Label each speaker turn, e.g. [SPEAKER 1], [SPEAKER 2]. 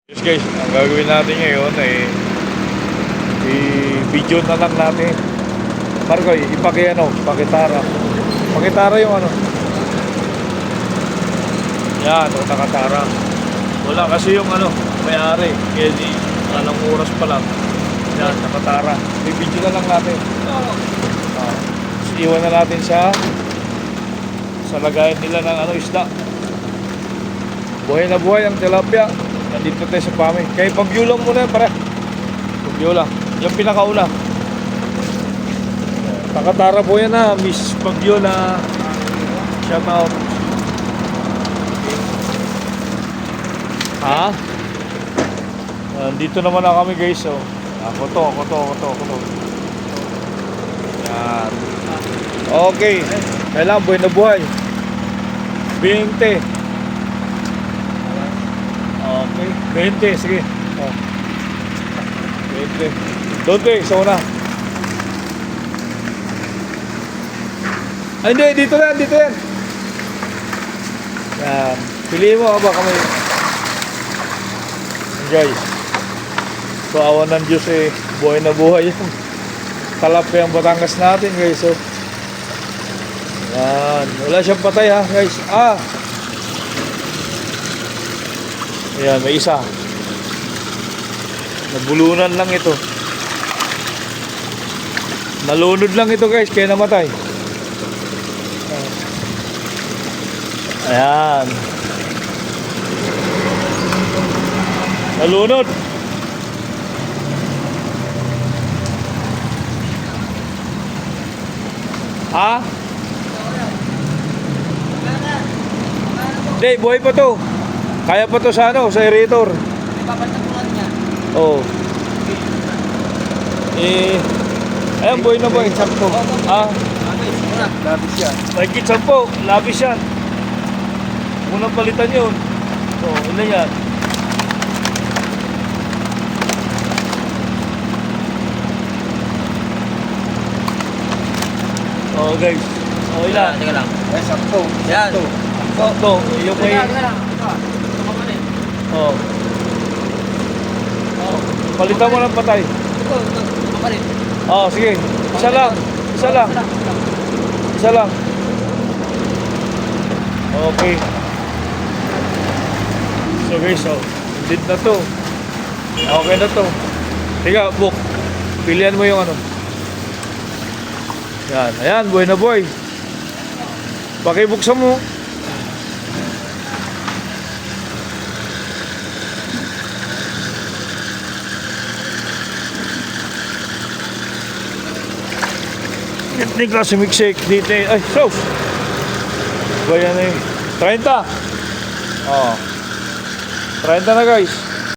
[SPEAKER 1] Yes guys, ang gagawin natin ngayon ay i-video na lang natin. Marco, pakitara. Pakitara yung ano. Yan, nakatara. Wala kasi yung ano, may-ari. Kaya di, anong oras pa lang. Yan, nakatara. I-video na lang natin. Iwan na natin siya sa lagayan nila ng ano, isda. Buhay na buhay ang tilapia. Nandito tayo sa pami. Kaya pag-view lang muna yan, pare. Pag-view lang. Yung pinakauna. Nakatara po yan na, Miss Pag-view na shout out. Ha? Dito naman na kami guys. So. Ako to. Yan. Okay. Kailangan buhay na buhay. 20. Okay. 20. Sige. Oh. 20. Doon to sa una. Ay, hindi. Dito yan. Yan. Piliin mo ba kami. Guys. So, awan ng Diyos eh. Buhay na buhay yan. Talapia ang Batangas natin guys. So, yan. Wala siyang patay ha guys. Ayan, may isa. Nabulunan lang ito. Nalunod lang ito guys, kaya namatay. Ayan. Nalunod. Ha? Hindi, buhay pa to. Kaya pa to sa ano, sa aerator.
[SPEAKER 2] Ipapatapulan niya.
[SPEAKER 1] Oo. Ayan, buhay na buhay. Sampo. Labis yan. Mahigit 10. Labis yan. Unang palitan yun. Ilan yan? Guys. Ilan?
[SPEAKER 2] Teka lang.
[SPEAKER 1] 10.
[SPEAKER 2] Yan.
[SPEAKER 1] Yung may... Palitan mo ng patay. Sige. Isa lang. Okay. So guys, lead na to. Okay na to. Tiga, book. Pilihan mo yung ano. Yan. Ayan, buhay na buhay. Pakibuksan mo. Hindi klase milkshake dito. Ay, sauce. Ba yan eh. 30. 30 na guys.